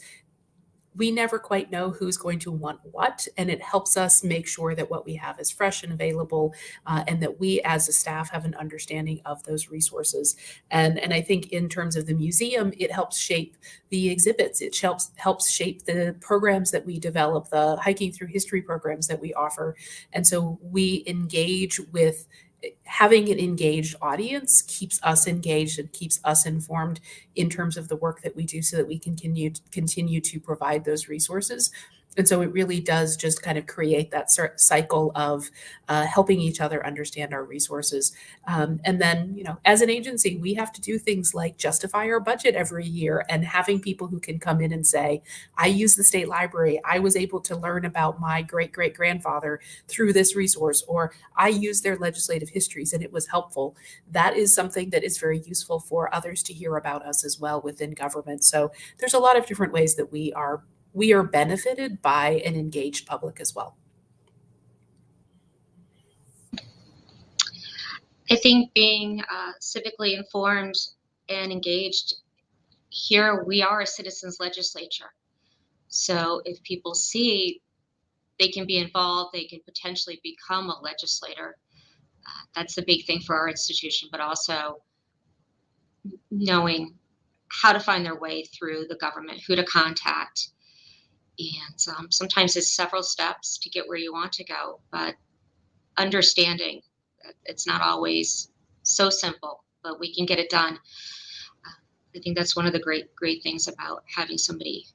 we never quite know who's going to want what, and it helps us make sure that what we have is fresh and available, and that we as a staff have an understanding of those resources. And I think in terms of the museum, it helps shape the exhibits. It helps shape the programs that we develop, the hiking through history programs that we offer. And so we engage with having an engaged audience keeps us engaged and keeps us informed in terms of the work that we do so that we can continue to provide those resources. And so it really does just kind of create that cycle of helping each other understand our resources. And then, as an agency, we have to do things like justify our budget every year, and having people who can come in and say, I use the state library. I was able to learn about my great-great-grandfather through this resource, or I used their legislative histories and it was helpful. That is something that is very useful for others to hear about us as well within government. So there's a lot of different ways that we are benefited by an engaged public as well. I think being civically informed and engaged, here we are a citizens legislature. So if people see they can be involved, they can potentially become a legislator. That's the big thing for our institution, but also knowing how to find their way through the government, who to contact. And sometimes it's several steps to get where you want to go, but understanding that it's not always so simple, but we can get it done. I think that's one of the great things about having somebody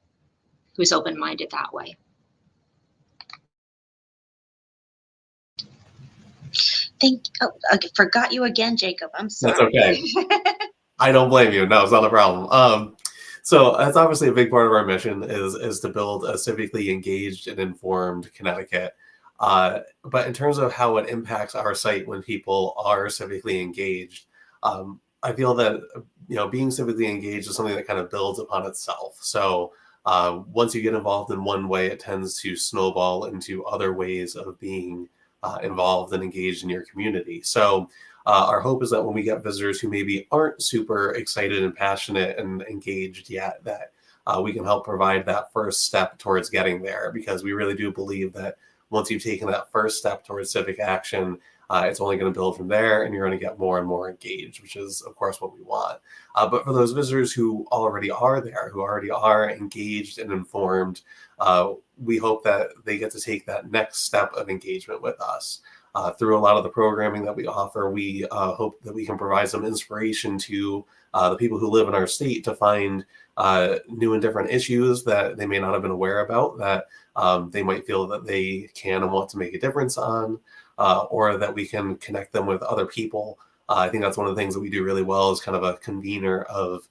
who's open-minded that way. I forgot you again, Jacob. I'm sorry. That's okay. I don't blame you. No, it's not a problem. So that's obviously a big part of our mission is to build a civically engaged and informed Connecticut. But in terms of how it impacts our site when people are civically engaged, I feel that being civically engaged is something that kind of builds upon itself. So once you get involved in one way, it tends to snowball into other ways of being involved and engaged in your community. So our hope is that when we get visitors who maybe aren't super excited and passionate and engaged yet, that we can help provide that first step towards getting there, because we really do believe that once you've taken that first step towards civic action, it's only going to build from there, and you're going to get more and more engaged, which is, of course, what we want. But for those visitors who already are there, who already are engaged and informed, we hope that they get to take that next step of engagement with us. Through a lot of the programming that we offer, we hope that we can provide some inspiration to the people who live in our state to find new and different issues that they may not have been aware about, that they might feel that they can and want to make a difference on, or that we can connect them with other people. I think that's one of the things that we do really well, is kind of a convener of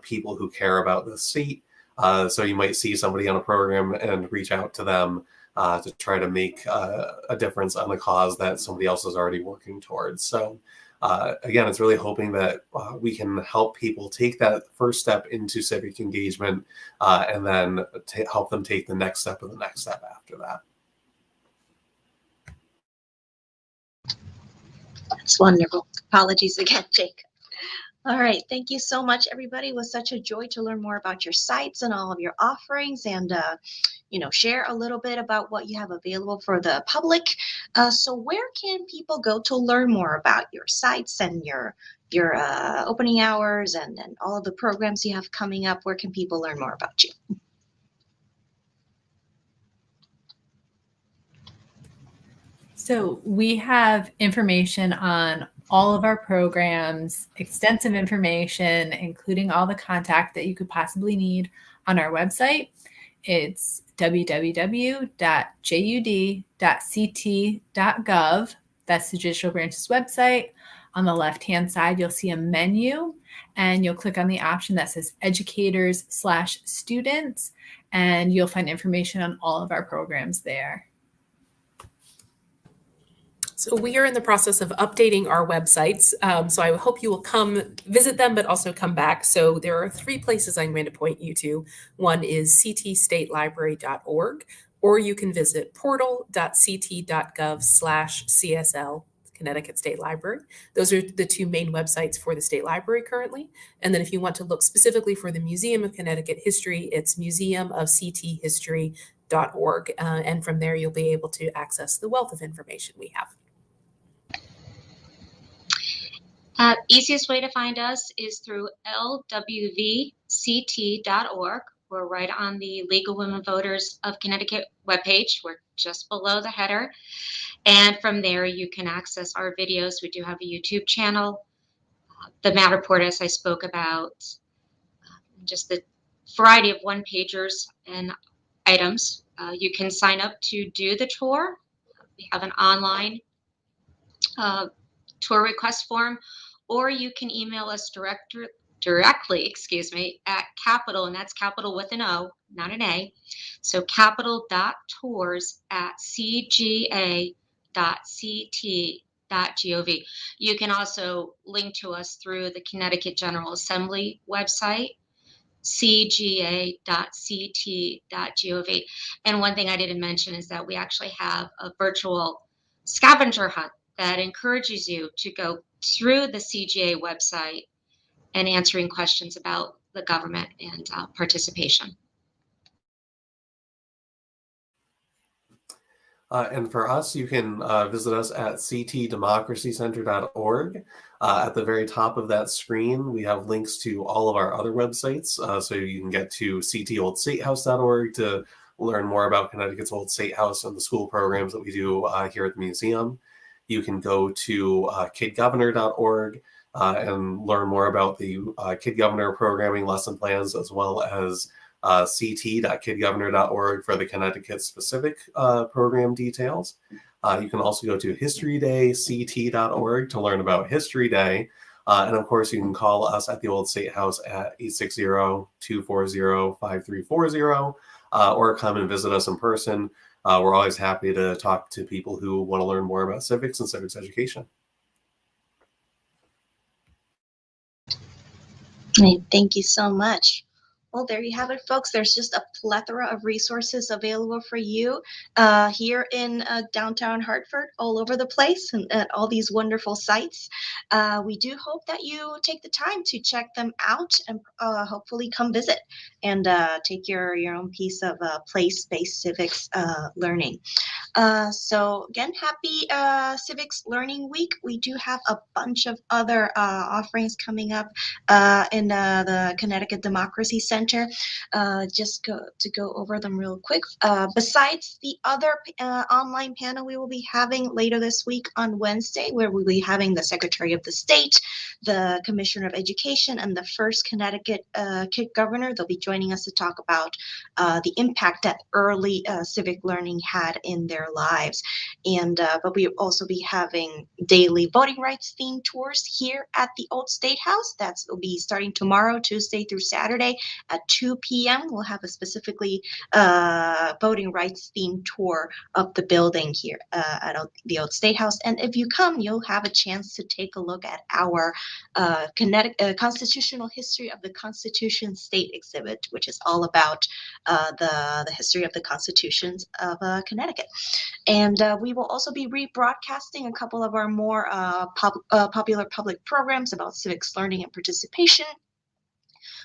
people who care about the state. So you might see somebody on a program and reach out to them to try to make a difference on the cause that somebody else is already working towards. So again, it's really hoping that we can help people take that first step into civic engagement, and then help them take the next step and the next step after that. That's wonderful. Apologies again, Jacob. All right. Thank you so much, everybody. It was such a joy to learn more about your sites and all of your offerings, and share a little bit about what you have available for the public. So where can people go to learn more about your sites and your your opening hours and all of the programs you have coming up, where can people learn more about you? So we have information on all of our programs, extensive information, including all the contact that you could possibly need on our website. It's www.jud.ct.gov. That's the Judicial Branch's website. On the left-hand side, you'll see a menu, and you'll click on the option that says Educators/Students, and you'll find information on all of our programs there. So we are in the process of updating our websites. So I hope you will come visit them, but also come back. So there are 3 places I'm going to point you to. One is ctstatelibrary.org, or you can visit portal.ct.gov/CSL, Connecticut State Library. Those are the 2 main websites for the State Library currently. And then if you want to look specifically for the Museum of Connecticut History, it's museumofcthistory.org. And from there, you'll be able to access the wealth of information we have. Easiest way to find us is through lwvct.org. We're right on the League of Women Voters of Connecticut webpage. We're just below the header. And from there, you can access our videos. We do have a YouTube channel. The Matterport, as I spoke about, just the variety of one-pagers and items. You can sign up to do the tour. We have an online tour request form, or you can email us directly, at capital, and that's capital with an O, not an A. So capital.tours@cga.ct.gov. You can also link to us through the Connecticut General Assembly website, cga.ct.gov. And one thing I didn't mention is that we actually have a virtual scavenger hunt that encourages you to go through the CGA website and answering questions about the government and participation. And for us, you can visit us at ctdemocracycenter.org. At the very top of that screen, we have links to all of our other websites. So you can get to ctoldstatehouse.org to learn more about Connecticut's Old State House and the school programs that we do here at the museum. You can go to kidgovernor.org and learn more about the Kid Governor programming lesson plans, as well as ct.kidgovernor.org for the Connecticut specific program details. You can also go to historyDayCT.org to learn about History Day. And of course, you can call us at the Old State House at 860-240-5340 or come and visit us in person. We're always happy to talk to people who want to learn more about civics and civics education. Thank you so much. Well, there you have it, folks. There's just a plethora of resources available for you here in downtown Hartford, all over the place, and at all these wonderful sites. We do hope that you take the time to check them out and hopefully come visit and take your own piece of place-based civics learning. So again, happy Civics Learning Week. We do have a bunch of other offerings coming up in the Connecticut Democracy Center. Just to go over them real quick. Besides the other online panel we will be having later this week on Wednesday, where we'll be having the Secretary of the State, the Commissioner of Education, and the first Connecticut Kid Governor. They'll be joining us to talk about the impact that early civic learning had in their lives. And but we'll also be having daily voting rights themed tours here at the Old State House. Will be starting tomorrow, Tuesday through Saturday at 2 p.m. We'll have a specifically voting rights themed tour of the building here at the Old State House. And if you come, you'll have a chance to take a look at our Constitutional History of the Constitution State exhibit, which is all about the history of the constitutions of Connecticut. And we will also be rebroadcasting a couple of our more popular public programs about civics learning and participation.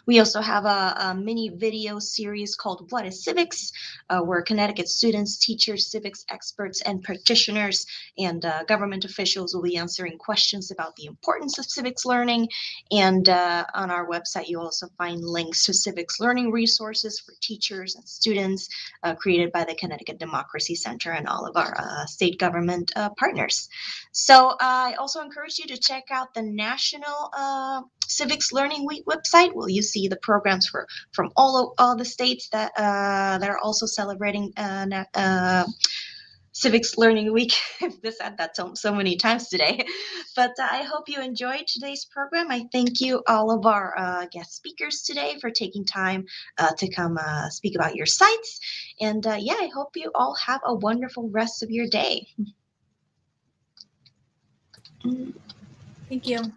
We also have a mini video series called What is Civics, where Connecticut students, teachers, civics experts, and practitioners and government officials will be answering questions about the importance of civics learning. And on our website, you also find links to civics learning resources for teachers and students created by the Connecticut Democracy Center and all of our state government partners. So I also encourage you to check out the National Civics Learning Week website. Where you see the programs from all the states that are also celebrating Civics Learning Week. I've said that so many times today, but I hope you enjoyed today's program. I thank you all of our guest speakers today for taking time to come speak about your sites, and yeah, I hope you all have a wonderful rest of your day. Thank you.